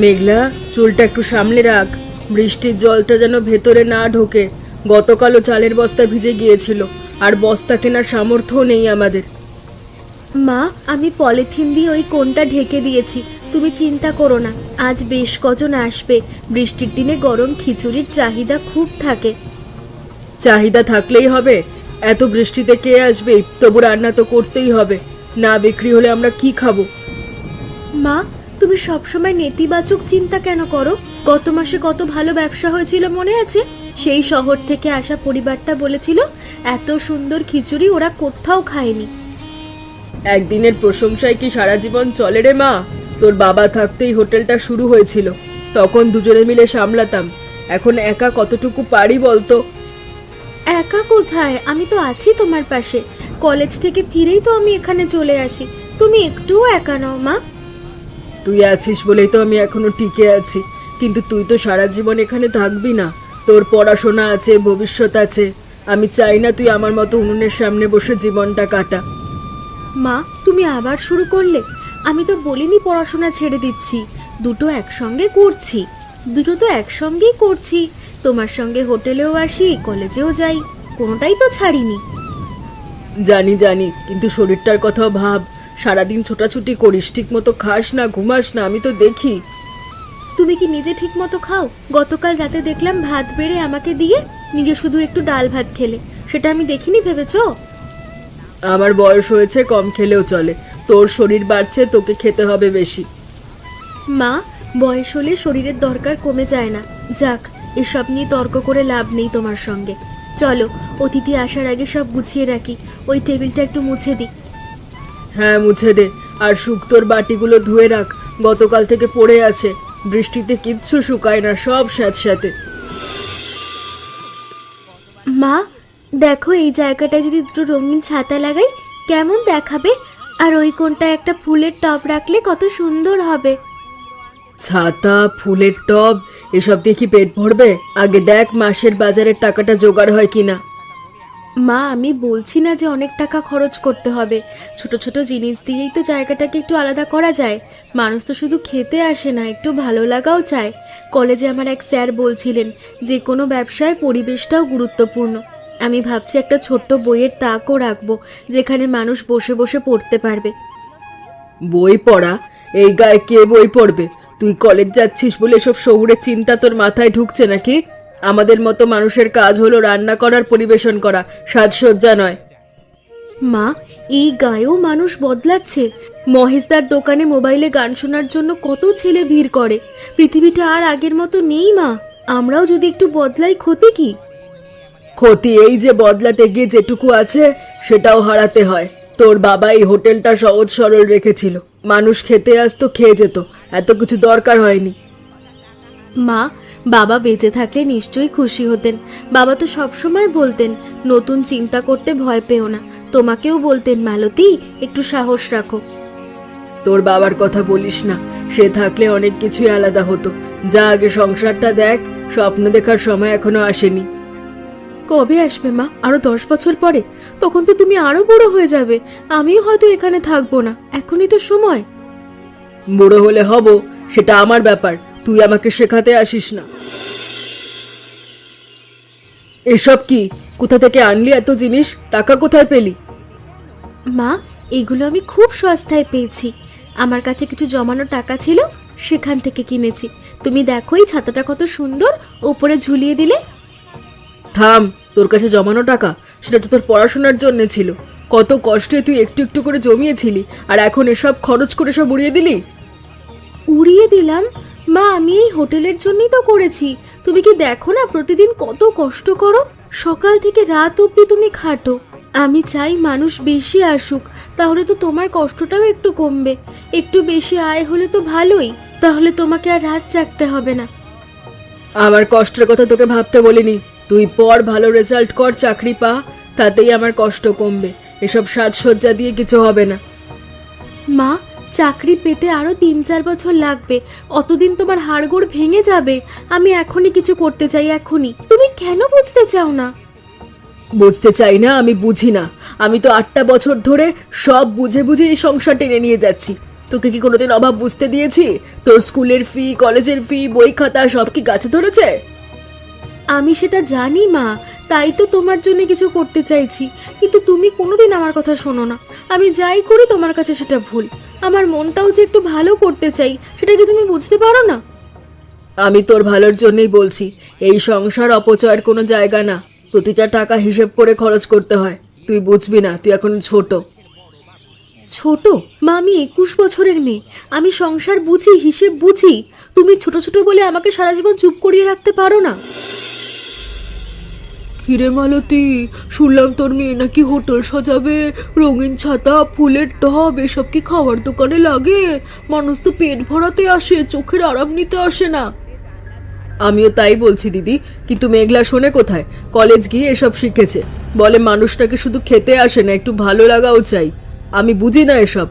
মেঘলা, চুলটা একটু সামলে রাখ, বৃষ্টির জলটা যেন ভেতরে না ঢোকে। গতকালও চালের বস্তা ভিজে গিয়েছিল, আর বস্তা কেনার সামর্থ্য নেই আমাদের। মা, আমি পলিথিন দিয়ে ওই কোণটা ঢেকে দিয়েছি, তুমি চিন্তা করো না। আজ বেশ কজন আসবে, বৃষ্টির দিনে গরম খিচুড়ির চাহিদা খুব থাকে। চাহিদা থাকলেই হবে? এত বৃষ্টিতে কে আসবে? তবু রান্না তো করতেই হবে, না বিক্রি হলে আমরা কি খাবো? মা, তুমি সবসময় নেতিবাচক চিন্তা কেন করো? গত মাসে কত ভালো ব্যবসা হয়েছিল মনে আছে? সেই শহর থেকে আসা পরিবারটা বলেছিল এত সুন্দর খিচুড়ি ওরা কোথাও খায়নি। একদিনের প্রশংসায় কি সারা জীবন চলে রে মা? তোর বাবা থাকতেই হোটেলটা শুরু হয়েছিল, তখন দুজনে মিলে সামলাতাম। এখন একা কতটুকু পারি বলতো? একা কোথায়, আমি তো আছি তোমার পাশে। কলেজ থেকে ফিরেই তো আমি এখানে চলে আসি, তুমি একটুও একা নও মা। তুই আছিস বলেই তো আমি এখনো টিকে আছি, কিন্তু তুই তো সারা জীবন এখানে থাকবি না। তোর পড়াশোনা আছে, ভবিষ্যৎ আছে। আমি চাই না তুই আমার মতো উনুনের সামনে বসে জীবনটা কাটা। মা, তুমি আবার শুরু করলে? আমি তো বলিনি পড়াশোনা ছেড়ে দিচ্ছি, দুটো একসঙ্গে করছি। দুটো তো একসঙ্গেই করছি, তোমার সঙ্গে হোটেলেও আসি, কলেজেও যাই, কোনোটাই তো ছাড়িনি। জানি জানি, কিন্তু শরীরটার কথাও ভাব। সারাদিন ছোটাছুটি করিস, ঠিক মতো খাস না, ঘুমাস না, আমি তো দেখি। তুমি কি নিজে ঠিক মতো খাও? গতকাল রাতে দেখলাম ভাত বেড়ে আমাকে দিয়ে, নিজে শুধু একটু ডাল ভাত খেলে, সেটা আমি দেখিনি ভেবেছো? আমার বয়স হয়েছে, কম খেলেও চলে। তোর শরীর বাড়ছে, তোকে খেতে হবে বেশি। মা, বয়স হলে শরীরের দরকার কমে যায় না। যাক, এসব নিয়ে তর্ক করে লাভ নেই তোমার সঙ্গে। চলো, অতিথি আসার আগে সব গুছিয়ে রাখি, ওই টেবিলটা একটু মুছে দিই। হ্যাঁ, মুছে দে। আর শুক্তোর বাটিগুলো ধুয়ে রাখ, গতকাল থেকে পড়ে আছে। বৃষ্টিতে কিচ্ছু শুকায় না, সব স্যাঁতস্যাঁতে। মা, দেখো এই জায়গাটায় যদি দুটো রঙিন ছাতা লাগাই কেমন দেখাবে? আর ওই কোণটা একটা ফুলের টব রাখলে কত সুন্দর হবে। ছাতা, ফুলের টব, এসব দিয়ে কি পেট ভরবে? আগে দেখ মাসের বাজারের টাকাটা জোগাড় হয় কিনা। মা, আমি বলছি না যে অনেক টাকা খরচ করতে হবে, ছোট ছোট জিনিস দিয়েই তো জায়গাটাকে একটু আলাদা করা যায়। মানুষ তো শুধু খেতে আসে না, একটু ভালো লাগাও চায়। কলেজে আমার এক স্যার বলছিলেন যে কোনো ব্যবসায় পরিবেশটাও গুরুত্বপূর্ণ। আমি ভাবছি একটা ছোট্ট বইয়ের তাকও রাখবো, যেখানে মানুষ বসে বসে পড়তে পারবে। বই পড়া? এই গায়ে কে বই পড়বে? তুই কলেজ যাচ্ছিস বলে সব শহুরে চিন্তা তোর মাথায় ঢুকছে নাকি? আমাদের মতো মানুষের কাজ হলো রান্না করার, পরিবেশন করা, সাজসজ্জা নয়। মা, এই গায়েও মানুষ বদলাচ্ছে। মহেশদার দোকানে মোবাইলে গান শোনার জন্য কত ছেলে ভিড় করে। পৃথিবীটা আর আগের মতো নেই মা, আমরাও যদি একটু বদলাই ক্ষতি কি? ক্ষতি এই যে বদলাতে গিয়ে যেটুকু আছে সেটাও হারাতে হয়। তোর বাবা এই হোটেলটা সহজ সরল রেখেছিল, মানুষ খেতে আসতো, খেয়ে যেত, এত কিছু দরকার হয়নি। মা, বাবা বেঁচে থাকলে নিশ্চয়ই খুশি হতেন। বাবা তো সবসময় বলতেন নতুন চিন্তা করতে ভয় পেও না। তোমাকেও বলতেন মালতী, একটু সাহস রাখো। তোর বাবার কথা বলিস না, সে থাকলে অনেক কিছুই আলাদা হতো। যা আগে সংসারটা দেখ, স্বপ্ন দেখার সময় এখনো আসেনি। কবে আসবে মা? আরো 10 বছর পরে? তখন তো তুমি আরো বড় হয়ে যাবে, আমিও হয়তো এখানে থাকবো না। এখনই তো সময়। বুড়ো হলে হব, সেটা আমার ব্যাপার, তুই আমাকে শেখাতে আসিস না। এসব কি? কোথা থেকে আনলি এত জিনিস? টাকা কোথায় পেলি? মা, এগুলো আমি খুব সস্তায় পেয়েছি। আমার কাছে কিছু জমানো টাকা ছিল, সেখান থেকে কিনেছি। তুমি দেখো এই ছাতাটা কত সুন্দর, উপরে ঝুলিয়ে দিলে। থাম, তোর কাছে জমানো টাকা? সেটা তো তোর পড়াশোনার জন্য ছিল। কত কষ্টে তুই একটু একটু করে জমিয়েছিলি, আর এখন এসব খরচ করে সব উড়িয়ে দিলি। উড়িয়ে দিলাম? মা, আমি এই হোটেলের জন্যই তো করেছি। তুমি কি দেখো না প্রতিদিন কত কষ্ট করো? সকাল থেকে রাত অবধি তুমি খাটো। আমি চাই মানুষ বেশি আসুক, তাহলে তো তোমার কষ্টটাও একটু কমবে। একটু বেশি আয় হলে তো ভালোই, তাহলে তোমাকে আর রাত জাগতে হবে না। আমার কষ্টের কথা তোকে ভাবতে বলিনি। তুই পড়, ভালো রেজাল্ট কর, চাকরি পা, তাতেই আমার কষ্ট কমবে। এসব সাজসজ্জা দিয়ে কিছু হবে না। মা, চাকরি পেতে আরো 3-4 বছর লাগবে, অতদিন তোমার হাড়গোড় ভেঙে যাবে। আমি এখনই কিছু করতে চাই, এখনই। তুমি কেন বুঝতে চাও না? বুঝতে চাই না, আমি বুঝি না। আমি তো 8টা বছর ধরে সব বুঝে বুঝে এই সংসার টেনে নিয়ে যাচ্ছি। তোকে কি কোনোদিন অভাব বুঝতে দিয়েছি? তোর স্কুলের ফি, কলেজের ফি, বই খাতা সব কি গাছে ধরেছে? আমি সেটা জানি মা, তাই তো তোমার জন্য কিছু করতে চাইছি, কিন্তু তুমি কোনোদিন আমার কথা শোনো না। আমি যাই করি তোমার কাছে সেটা ভুল। আমার মনটাও যে একটু ভালো করতে চাই, সেটা কি তুমি বুঝতে পারো না? আমি তোর ভালোর জন্যই বলছি, এই সংসার অপচয়ের কোনো জায়গা না। প্রতিটা টাকা হিসেব করে খরচ করতে হয়। তুই বুঝবি না, তুই এখন ছোট। ছোট মা? আমি 21 বছরের মেয়ে, আমি সংসার বুঝি, হিসেব বুঝি। তুমি ছোট ছোট বলে আমাকে সারা জীবন চুপ করিয়ে রাখতে পারো না? কিরে মালতী, শুনলাম তোর মেয়ে নাকি হোটেল সাজাবে, রঙিন ছাতা, ফুলের টব, এসব কি খাবার দোকানে লাগে? মানুষ তো পেট ভরাতে আসে, চোখের আরাম নিতে আসে না। আমিও তাই বলছি দিদি, কিন্তু মেঘলা শোনে কোথায়? কলেজ গিয়ে এসব শিখেছে। বলে মানুষ নাকি শুধু খেতে আসে না, একটু ভালো লাগাও চাই। আমি বুঝি না এসব।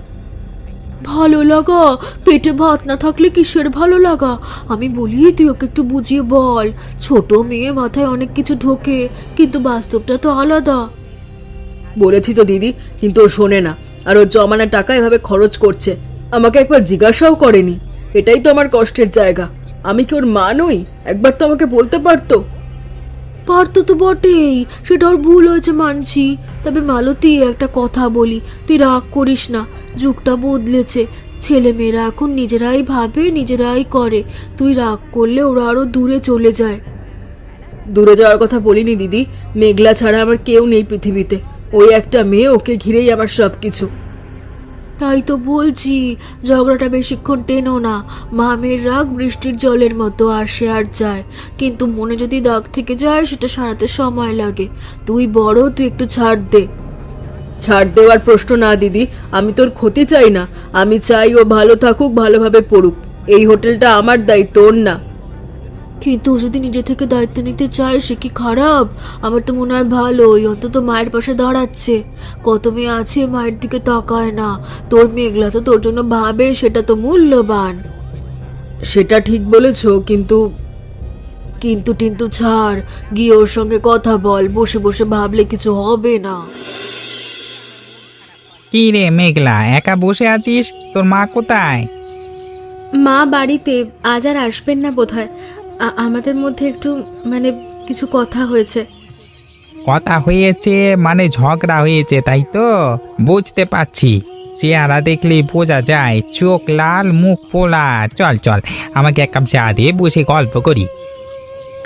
ভালো লাগা? পেটে ভাত না থাকলে কিসের ভালো লাগা? আমি বলি তুই ওকে একটু বুঝিয়ে বল। ছোট মেয়ে, মাথায় অনেক কিছু ঢোকে, কিন্তু বাস্তবটা তো আলাদা। বলেছি তো দিদি, কিন্তু ও শোনে না। আর ওর জমানা টাকা এভাবে খরচ করছে, আমাকে একবার জিজ্ঞাসাও করেনি। এটাই তো আমার কষ্টের জায়গা। আমি কি ওর মা নই? একবার তো আমাকে বলতে পারতো। পারতো তো বটেই, সেটা ওর ভুল হয়েছে মানছি। তবে মালতী, একটা কথা বলি, তুই রাগ করিস না। যুগটা বদলেছে, ছেলে মেয়েরা এখন নিজেরাই ভাবে, নিজেরাই করে। তুই রাগ করলে ওরা আরো দূরে চলে যায়। দূরে যাওয়ার কথা বলিনি দিদি। মেঘলা ছাড়া আমার কেউ নেই পৃথিবীতে। ওই একটা মেয়ে, ওকে ঘিরেই আমার সব কিছু। তাই তো বলছি, ঝগড়াটা বেশিক্ষণ টেনো না। মামের রাগ বৃষ্টির জলের মতো আসে আর যায়, কিন্তু মনে যদি দাগ থেকে যায় সেটা সারাতে সময় লাগে। তুই বড়, তুই একটু ছাড় দে। ছাড় দেওয়ার প্রশ্ন না দিদি, আমি তোর ক্ষতি চাই না। আমি চাই ও ভালো থাকুক, ভালোভাবে পড়ুক। এই হোটেলটা আমার দায়িত্ব, ওর না। কিন্তু ও যদি নিজে থেকে দায়িত্ব নিতে চায়, সে কি খারাপ? আমার তো মনে হয় ভালোই, অন্তত মায়ের পাশে দাঁড়াচ্ছে। কত মেয়ে আছে মায়ের দিকে তাকায় না। তোর মেঘলা তো তোর জন্য ভাবে, সেটা তো মূল্যবান। সেটা ঠিক বলেছো, কিন্তু কিন্তু টিন্তু ছাড়, গিয়ে ওর সঙ্গে কথা বল। বসে বসে ভাবলে কিছু হবে না। কি রে মেঘলা, একা বসে আছিস? তোর মা কোথায়? মা বাড়িতে, আজ আর আসবেন না বোধহয়। আমাদের মধ্যে একটু কিছু কথা হয়েছে। কথা হয়েছে মানে ঝগড়া হয়েছে, তাই তো? বুঝতে পারছি, চেহারা দেখলেই বোঝা যায়। চোখ লাল, মুখ পোলা। চল চল, আমাকে এক কাপ চা দিয়ে বসে গল্প করি।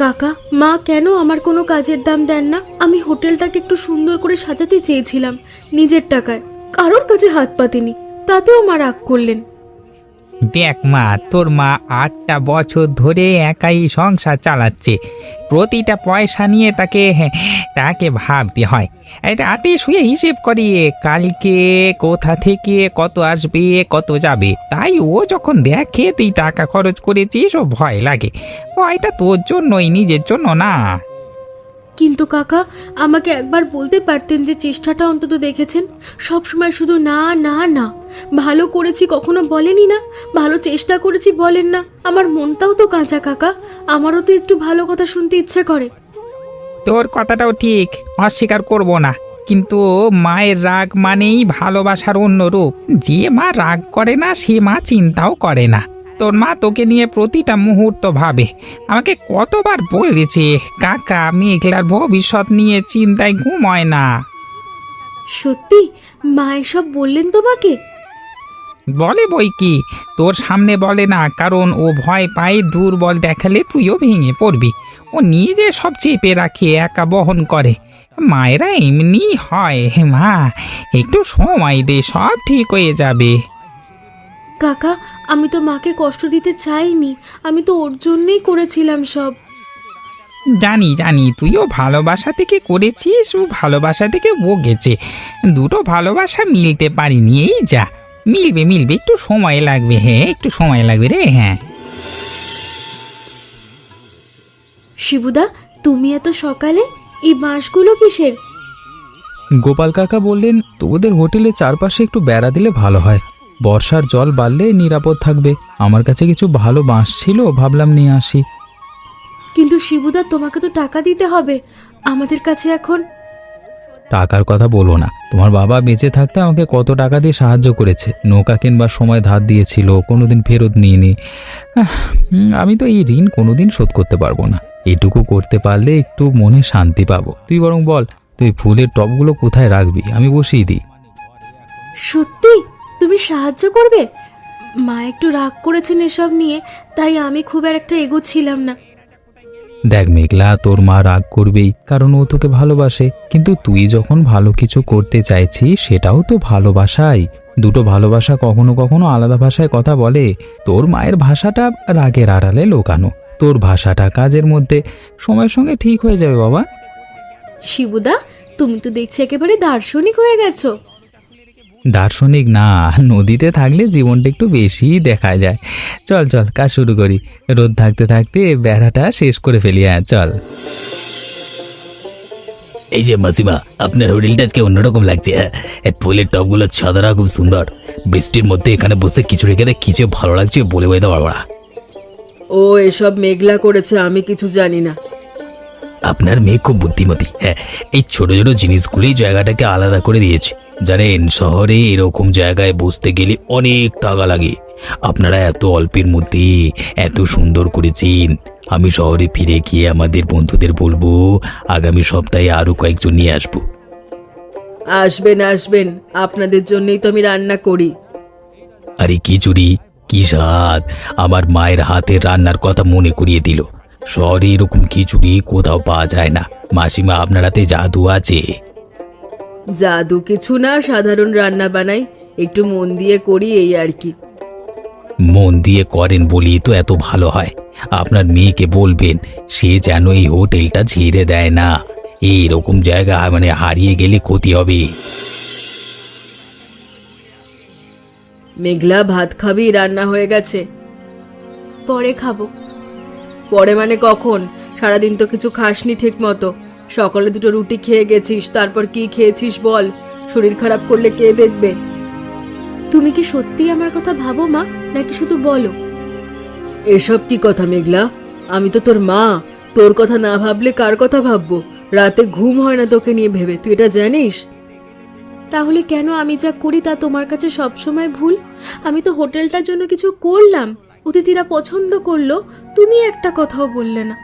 কাকা, মা কেন আমার কোনো কাজের দাম দেন না? আমি হোটেলটাকে একটু সুন্দর করে সাজাতে চেয়েছিলাম নিজের টাকায়, কারোর কাছে হাত পাতিনি, তাতেও মা রাগ করলেন। দেখ মা, তোর মা 8টা বছর ধরে একাই সংসার চালাচ্ছে। প্রতিটা পয়সা নিয়ে তাকে ভাবতে হয়। এটা রাতে শুয়ে হিসেব করি, কালকে কোথা থেকে কত আসবে, কত যাবে। তাই ও যখন দেখে তুই টাকা খরচ করেছিস, ও ভয় লাগে। ভয়টা তোর জন্যই, নিজের জন্য না। কিন্তু কাকা, আমাকে একবার বলতে পারতেন যে চেষ্টাটা অন্তত দেখেছেন। সবসময় শুধু না না না। ভালো করেছি কখনো বলেনি না, ভালো চেষ্টা করেছি বলেন না। আমার মনটাও তো কাঁচা কাকা, আমারও তো একটু ভালো কথা শুনতে ইচ্ছে করে। তোর কথাটাও ঠিক, অস্বীকার করব না। কিন্তু মায়ের রাগ মানেই ভালোবাসার অন্য রূপ। যে মা রাগ করে না, সে মা চিন্তাও করে না। তোর মা তোকে নিয়ে প্রতিটা মুহূর্ত ভাবে। আমাকে কতবার বলেছে, কাকা মেঘলার ভবিষ্যৎ নিয়ে চিন্তায় ঘুমোয় না। সত্যি? মা এসব বললেন তোমাকে? বলে বই কি, তোর সামনে বলে না, কারণ ও ভয় পায় দুর্বল দেখালে তুইও ভেঙে পড়বি। ও নিজে সব চেপে রাখে, একা বহন করে। মায়েরা এমনি হয়। মা, একটু সময় দে, সব ঠিক হয়ে যাবে। কাকা, আমি তো মাকে কষ্ট দিতে চাইনি, আমি তো ওর জন্যই করেছিলাম সব। জানি জানি, তুইও ভালোবাসা থেকে করেছিস, ও ভালোবাসা থেকে বকেছে। দুটো ভালোবাসা মিলতে পারিনি, এই যা। মিলবে মিলবে, একটু সময় লাগবে। হ্যাঁ, একটু সময় লাগবে রে। হ্যাঁ। শিবুদা, তুমি এত সকালে? এই বাঁশগুলো কিসের? গোপাল কাকা বললেন তোদের হোটেলে চারপাশে একটু বেড়া দিলে ভালো হয়। বর্ষার জল বাড়লে নিরাপদ থাকবে। আমার কাছে কিছু ভালো বাঁশ ছিল, ভাবলাম নিয়ে আসি। কিন্তু শিবুদা, তোমাকে তো টাকা দিতে হবে। আমাদের কাছে এখন। টাকার কথা বলো না, তোমার বাবা বেঁচে থাকতে আমাকে কত টাকা দিয়ে সাহায্য করেছে, নৌকা কিনবার সময় ধার দিয়েছিল, কোনোদিন ফেরত নিইনি। আমি তো এই ঋণ কোনোদিন শোধ করতে পারবো না। এটুকু করতে পারলে একটু মনে শান্তি পাবো। তুই বরং বল, তুই ফুলের টবগুলো কোথায় রাখবি, আমি বসিয়ে দিই। সত্যি তুমি সাহায্য করবে? মা একটু রাগ করেছেন এসব নিয়ে, তাই আমি খুব একটা এগোচ্ছিলাম না। দেখ মেঘলা, তোর মা রাগ করবেই, কারণ ও তোকে ভালোবাসে। কিন্তু তুই যখন ভালো কিছু করতে চাইছিস সেটাও তো ভালোবাসাই। দুটো ভালোবাসা কখনো কখনো আলাদা ভাষায় কথা বলে। তোর মায়ের ভাষাটা রাগের আড়ালে লোকানো, তোর ভাষাটা কাজের মধ্যে। সময়ের সঙ্গে ঠিক হয়ে যাবে বাবা। শিবুদা, তুমি তো দেখছি একেবারে দার্শনিক হয়ে গেছো। দার্শনিক না, নদীতে থাকলে জীবনটা একটু বেশি দেখা যায়। চল চল, কাজ শুরু করি। রোদ থাকতে থাকতে বেড়াটা শেষ করে ফেলি। হ্যাঁ চল। এই যে মাসিমা, আপনার হোটেলটা আজকে অন্যরকম লাগছে। হ্যাঁ, এই ফুলের টবগুলো ছাদারা খুব সুন্দর। বৃষ্টির মধ্যে এখানে বসে কিছু রেখে কিছু ভালো লাগছে বলে বোঝাতে পারবো না। ও এসব মেঘলা করেছে, আমি কিছু জানি না। আপনার মেয়ে খুব বুদ্ধিমতী। হ্যাঁ, এই ছোট ছোট জিনিসগুলোই জায়গাটাকে আলাদা করে দিয়েছে। জানেন, শহরে এরকম জায়গায় বসতে গেলে অনেক টাকা লাগে। আপনারা এত অল্পের মধ্যে এত সুন্দর করেছেন। আমি শহরে ফিরে গিয়ে আমাদের বন্ধুদের বলবো আগামী সপ্তাহে আরো কয়েকজন নিয়ে আসবো। আসবেন আসবেন, আপনাদের জন্যই তো আমি রান্না করি। আরে খিচুড়ি, কি স্বাদ! আমার মায়ের হাতের রান্নার কথা মনে করিয়ে দিল। শহরে এরকম খিচুড়ি কোথাও পাওয়া যায় না। মাসিমা, আপনার হাতে জাদু আছে। জাদু কিছু না, সাধারণ রান্না বানাই, একটু মন দিয়ে করি, এই আর কি। মন দিয়ে করেন বলি তো এত ভালো হয়। আপনার মেয়েকে বলবেন সে যেন এই হোটেলটা ছেড়ে দেয় না। এইরকম জায়গা হারিয়ে গেলে ক্ষতি হবে। মেঘলা, ভাত খাবি? রান্না হয়ে গেছে। পরে খাবো। পরে মানে কখন? সারাদিন তো কিছু খাসনি ঠিক মতো। সকালে দুটো রুটি খেয়ে গেছিস, তারপর কি খেয়েছিস বল? শরীর খারাপ করলে কে দেখবে? তুমি কি সত্যি আমার কথা ভাবো মা, নাকি শুধু বলো? এসব কি কথা মেঘলা? আমি তো তোর মা, তোর কথা না ভাবলে কার কথা ভাববো? রাতে ঘুম হয় না তোকে নিয়ে ভেবে, তুই এটা জানিস? তাহলে কেন আমি যা করি তা তোমার কাছে সবসময় ভুল? আমি তো হোটেলটার জন্য কিছু করলাম, অতিথিরা পছন্দ করলো, তুমি একটা কথাও বললে না।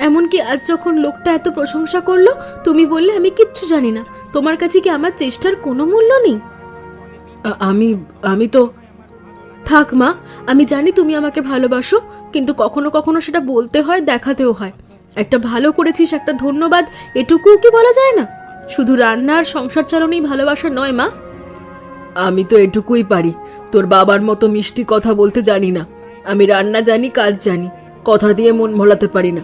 এমনকি আজ যখন লোকটা এত প্রশংসা করলো, তুমি বললে আমি কিচ্ছু জানি না। তোমার কাছে কি আমার চেষ্টার কোনো মূল্য নেই? আমি তো থাক মা, আমি জানি তুমি আমাকে ভালোবাসো, কিন্তু কখনো কখনো সেটা বলতে হয়, দেখাতেও হয়। একটা ভালো করেছিস, একটা ধন্যবাদ, এটুকুও কি বলা যায় না? শুধু রান্না আর সংসার চালানোই ভালোবাসা নয় মা। আমি তো এটুকুই পারি, তোর বাবার মতো মিষ্টি কথা বলতে জানি না। আমি রান্না জানি, কাজ জানি, কথা দিয়ে মন ভোলাতে পারি না।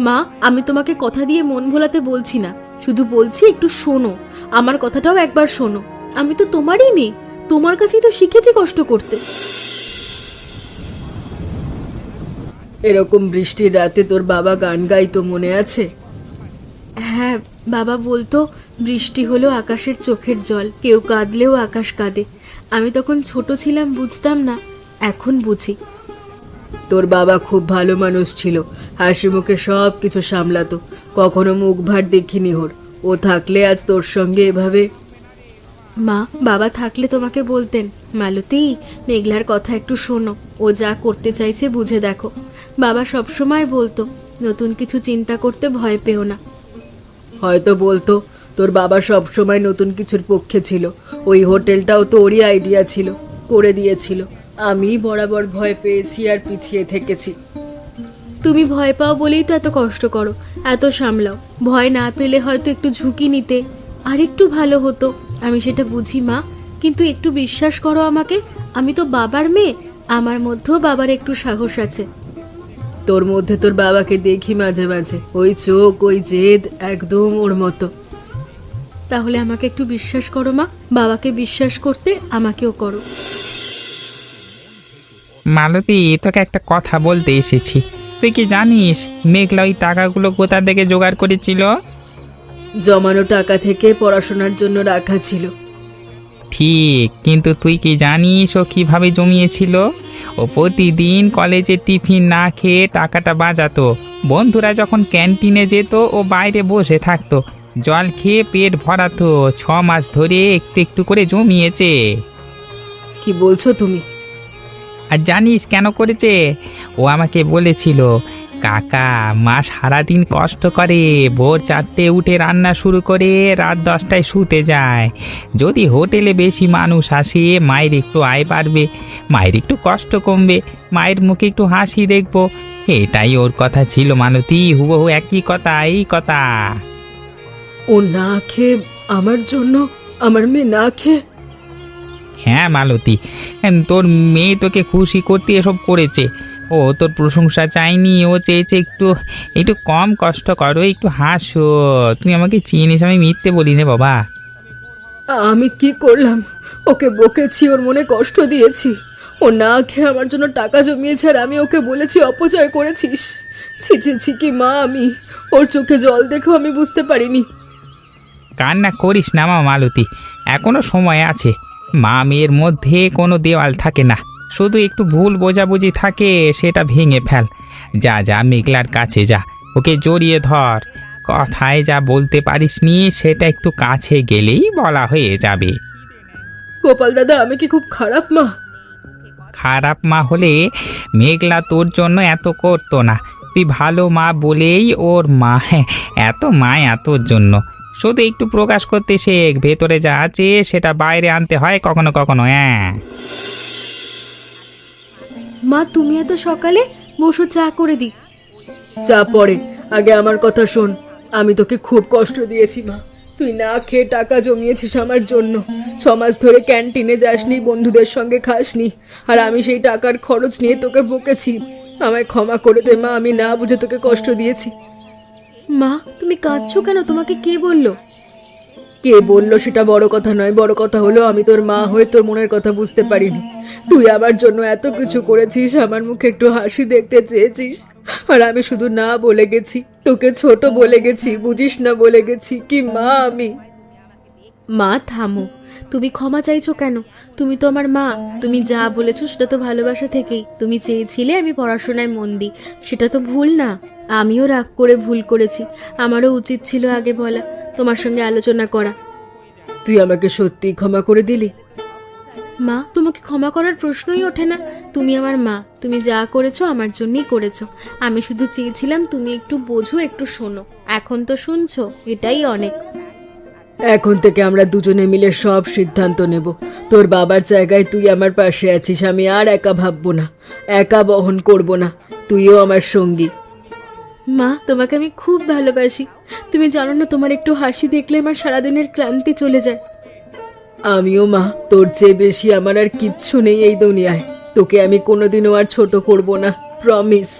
মা, আমি তোমাকে কথা দিয়ে মন ভোলাতে বলছি না, শুধু বলছি একটু শোনো, আমার কথাটাও একবার শোনো। আমি তো তোমারই নেই, তোমার কাছেই তো শিখেছি কষ্ট করতে। এরকম বৃষ্টির রাতে তোর বাবা গান গাইতো, মনে আছে? হ্যাঁ, বাবা বলতো বৃষ্টি হলো আকাশের চোখের জল, কেউ কাঁদলেও আকাশ কাঁদে। আমি তখন ছোট ছিলাম, বুঝতাম না, এখন বুঝি। তোর বাবা খুব ভালো মানুষ ছিল, হাসি মুখে সব কিছু সামলাতো, কখনো মুখ ভার দেখিনি ওর। ও থাকলে আজ তোর সঙ্গে এভাবে। মা, বাবা থাকলে তোমাকে বলতেন, মালতী, মেঘলার কথা একটু শোনো, ও যা করতে চাইছে বুঝে দেখো। বাবা সবসময় বলতো নতুন কিছু চিন্তা করতে ভয় পেও না। হয়তো বলতো, তোর বাবা সব সময় নতুন কিছুর পক্ষে ছিল। ওই হোটেলটাও তো ওরই আইডিয়া ছিল, করে দিয়েছিল। আমি বরাবর ভয় পেয়েছি আর পিছিয়ে থেকেছি। তুমি ভয় পাও বলেই তো এত কষ্ট করো, এত সামলাও। ভয় না পেলে হয়তো একটু ঝুঁকি নিতে, আর একটু ভালো হতো। আমি সেটা বুঝি মা, কিন্তু একটু বিশ্বাস করো আমাকে, আমি তো বাবার মেয়ে, আমার মধ্যেও বাবার একটু সাহস আছে। তোর মধ্যে তোর বাবাকে দেখি মাঝে মাঝে, ওই চোখ, ওই জেদ, একদম ওর মতো। তাহলে আমাকে একটু বিশ্বাস করো মা, বাবাকে বিশ্বাস করতে আমাকেও করো। মালতী, তোকে একটা কথা বলতে এসেছি। তুই কি জানিস মেঘলা ওই টাকাগুলো কোথা থেকে জোগাড় করেছিল? জমানো টাকা থেকে পড়াশোনার জন্য রাখা ছিল। ঠিক, কিন্তু তুই কি জানিস ও কিভাবে জমিয়েছিল? ও প্রতিদিন কলেজে টিফিন না খেয়ে টাকাটা বাঁচাতো। বন্ধুরা যখন ক্যান্টিনে যেত ও বাইরে বসে থাকতো, জল খেয়ে পেট ভরা তো 6 মাস ধরে একটু একটু করে জমিয়েছে। কি বলছো তুমি? আর জানিস কেন করেছে? ও আমাকে বলেছিল, কাকা মা সারাদিন কষ্ট করে, ভোর 4টে উঠে রান্না শুরু করে রাত 10টায় শুতে যায়। যদি হোটেলে বেশি মানুষ আসে মায়ের একটু আয় বাড়বে, মায়ের একটু কষ্ট কমবে, মায়ের মুখে একটু হাসি দেখবো। এটাই ওর কথা ছিল মালতী, হুবহু একই কথা, এই কথা। ও না খেয়ে আমার জন্য, আমার মেয়ে না খেয়ে? হ্যাঁ মালতী, তোর মেয়ে তোকে খুশি করতে এসব করেছে। ও তোর প্রশংসা চাইনি, ও চেয়েছে একটু একটু কম কষ্ট করো, একটু হাসো। তুই আমাকে চিনিস, আমি মিথ্যে বলি না বাবা। আমি কি করলাম? ওকে বকেছি, ওর মনে কষ্ট দিয়েছি। ও না খেয়ে আমার জন্য টাকা জমিয়েছে আর আমি ওকে বলেছি অপচয় করেছিস। ছি ছি ছি, কি মা আমি! ওর চোখে জল দেখো আমি বুঝতে পারিনি। কান্না করিস না মা মালতী, এখনো সময় আছে। মা মেয়ের মধ্যে কোনো দেওয়াল থাকে না, শুধু একটু ভুল বোঝাবুঝি থাকে, সেটা ভেঙে ফেল। যা যা মেঘলার কাছে যা, ওকে জড়িয়ে ধর। কথায় যা বলতে পারিসনি সেটা একটু কাছে গেলেই বলা হয়ে যাবে। গোপাল দাদা, আমি কি খুব খারাপ মা? খারাপ মা হলে মেঘলা তোর জন্য এত করতো না। তুই ভালো মা বলেই ওর মা এত মায়া তোর জন্য। শুধু একটু প্রকাশ করতে শেখ, ভেতরে যা আছে সেটা বাইরে আনতে হয় কখনো কখনো। হ্যাঁ মা তুমি এত সকালে, বসো চা করে দিই। চা পরে, আগে আমার কথা শোন। আমি তোকে খুব কষ্ট দিয়েছি মা। তুই না খেয়ে টাকা জমিয়েছিস আমার জন্য। 6 মাস ধরে ক্যান্টিনে যাসনি, বন্ধুদের সঙ্গে খাসনি, আর আমি সেই টাকার খরচ নিয়ে তোকে বকেছি। আমায় ক্ষমা করে দে মা, আমি না বুঝে তোকে কষ্ট দিয়েছি। মা তুমি কাঁদছো কেন? তোমাকে কে বললো? কে বললো সেটা বড় কথা নয়, বড় কথা হলো আমি তোর মা হয়ে তোর মনের কথা বুঝতে পারিনি। তুই আমার জন্য এত কিছু করেছিস, আমার মুখে একটু হাসি দেখতে চেয়েছিস, আর আমি শুধু না বলে গেছি, তোকে ছোট বলে গেছি, বুঝিস না বলে গেছি। কি মা আমি! মা থামো, তুমি ক্ষমা চাইছো কেন? তুমি তো আমার মা, তুমি যা বলেছো সেটা তো ভালোবাসা থেকেই। তুমি চেয়েছিলে আমি পড়াশোনায় মন দিই, সেটা তো ভুল না। আমিও রাগ করে ভুল করেছি, আমারও উচিত ছিল আগে বলা, তোমার সঙ্গে আলোচনা করা। তুই আমাকে সত্যি ক্ষমা করে দিলি? মা তোমাকে ক্ষমা করার প্রশ্নই ওঠে না। তুমি আমার মা, তুমি যা করেছো আমার জন্যই করেছো। আমি শুধু চেয়েছিলাম তুমি একটু বোঝো, একটু শোনো। এখন তো শুনছো, এটাই অনেক। এখন থেকে আমরা দুজনে মিলে সব সিদ্ধান্ত নেব। তোর বাবার জায়গায় তুই আমার পাশে আছিস, আমি আর একা ভাববো না, একা বহন করব না। তুইও আমার সঙ্গী। মা তোমাকে আমি খুব ভালোবাসি। তুমি জানো না, তোমার একটু হাসি দেখলে আমার সারাদিনের ক্লান্তি চলে যায়। আমিও মা, তোর চেয়ে বেশি আমার আর কিচ্ছু নেই এই দুনিয়ায়। তোকে আমি কোনোদিনও আর ছোট করব না, প্রমিস।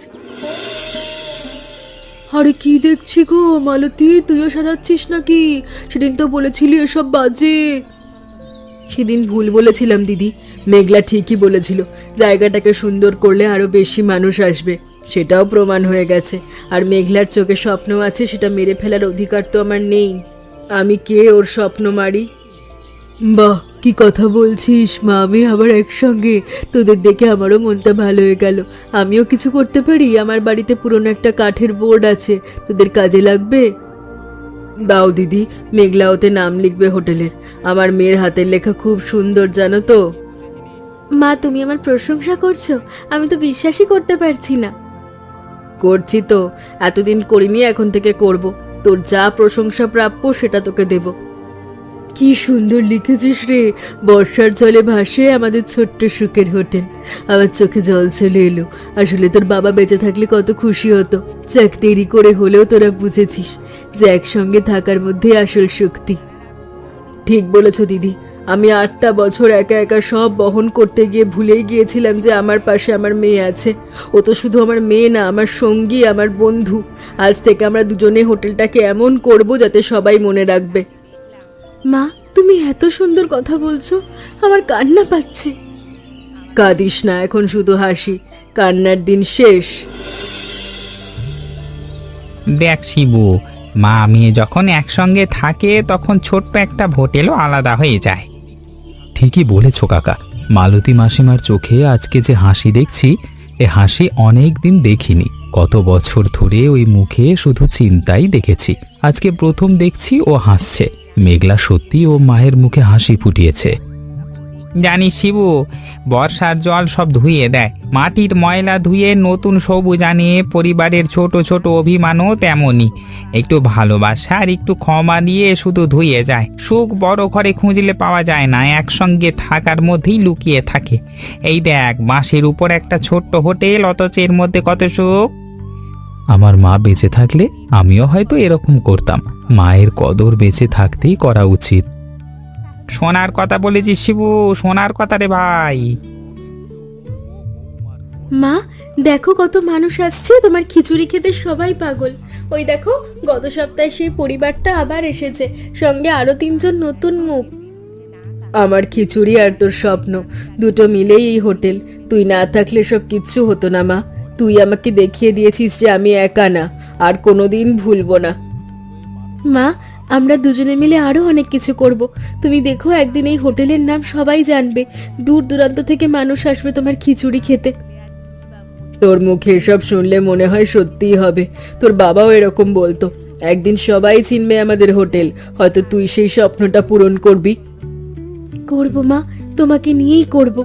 আরে কি দেখছি গো মালতী, তুইও সারাচ্ছিস নাকি? সেদিন তো বলেছিলি এসব বাজে। সেদিন ভুল বলেছিলাম দিদি, মেঘলা ঠিকই বলেছিল, জায়গাটাকে সুন্দর করলে আরো বেশি মানুষ আসবে। সেটাও প্রমাণ হয়ে গেছে। আর মেঘলার চোখে স্বপ্ন আছে, সেটা মেরে ফেলার অধিকার তো আমার নেই। আমি কে ওর স্বপ্ন মারি? বাহ, কি কথা বলছিস মা, আমি আবার একসঙ্গে। তোদের দেখে আমারও মনটা ভালো হয়ে গেল। আমিও কিছু করতে পারি। আমার বাড়িতে পুরনো একটা কাঠের বোর্ড আছে, তোদের কাজে লাগবে। দাও দিদি, মেঘলা ওতে নাম লিখবে হোটেলের। আমার মেয়ের হাতের লেখা খুব সুন্দর, জানো তো। মা তুমি আমার প্রশংসা করছো? আমি তো বিশ্বাসই করতে পারছি না। করছি তো, এতদিন করিনি, এখন থেকে করব। তোর যা প্রশংসা প্রাপ্য সেটা তোকে দেব। কি সুন্দর লিখেছিস রে। বর্ষার জলে ভাসে আমাদের ছোট্ট সুখের হোটেল। আমার চোখে জল চলে এলো। আসলে তোর বাবা বেঁচে থাকলে কত খুশি হতো। যাক, দেরি করে হলেও তোরা বুঝেছিস যে একসঙ্গে থাকার মধ্যে আসল শক্তি। ঠিক বলেছ দিদি, আমি 8টা বছর একা একা সব বহন করতে গিয়ে ভুলেই গিয়েছিলাম যে আমার পাশে আমার মেয়ে আছে। ও তো শুধু আমার মেয়ে না, আমার সঙ্গী, আমার বন্ধু। আজ থেকে আমরা দুজনে হোটেলটাকে এমন করব যাতে সবাই মনে রাখবে। মা তুমি এত সুন্দর কথা বলছো, আমার কান্না পাচ্ছে। কাঁদিস না, এখন শুধু হাসি। কান্নার দিন শেষ। দেখ শিবু, মা মেয়ে যখন একসঙ্গে থাকে তখন ছোট্ট একটা হোটেলও আলাদা হয়ে যায়। ঠিকই বলেছ কাকা। মালতী মাসিমার চোখে আজকে যে হাসি দেখছি, এ হাসি অনেক দিন দেখিনি। কত বছর ধরে ওই মুখে শুধু চিন্তাই দেখেছি, আজকে প্রথম দেখছি ও হাসছে। মেঘলা সত্যি ও মায়ের মুখে হাসি ফুটিয়েছে। জানিস শিবু, বর্ষার জল সব ধুয়ে দেয়, মাটির ময়লা ধুয়ে নতুন সবুজ আনে। পরিবারের ছোট ছোট অভিমানও তেমনই, একটু ভালোবাসা আর একটু ক্ষমা দিয়ে শুধু ধুয়ে যায়। সুখ বড় ঘরে খুঁজলে পাওয়া যায় না, একসঙ্গে থাকার মধ্যেই লুকিয়ে থাকে। এই দেখ, বাঁশের উপর একটা ছোট্ট হোটেল, অথচ এর মধ্যে কত সুখ। আমার মা বেঁচে থাকলে আমিও হয়তো এরকম করতাম। মায়ের কদর বেঁচে থাকতেই করা উচিত। সোনার কথা বলেছিস শিবু, সোনার কথা রে ভাই। মা দেখো কত মানুষ আসছে, তোমার খিচুড়ি খেতে সবাই পাগল। ওই দেখো, গত সপ্তাহে সেই পরিবারটা আবার এসেছে, সঙ্গে আরো 3জন নতুন মুখ। আমার খিচুড়ি আর তোর স্বপ্ন দুটো মিলেই এই হোটেল। তুই না থাকলে সব কিচ্ছু হতো না মা। তুই আমাকে দেখিয়ে দিয়েছিস যে আমি একা না, আর কোনোদিন ভুলবো না। মা আমরা দুজনে মিলে আরো অনেক কিছু করব। তুমি দেখো, একদিন এই হোটেলের নাম সবাই জানবে, দূর দূরান্ত থেকে মানুষ আসবে তোমার খিচুড়ি খেতে। তোর মুখে এসব শুনলে মনে হয় সত্যিই হবে। তোর বাবাও এরকম বলতো, একদিন সবাই চিনবে আমাদের হোটেল। হয়তো তুই সেই স্বপ্নটা পূরণ করবি। করব মা, তোমাকে নিয়েই করব।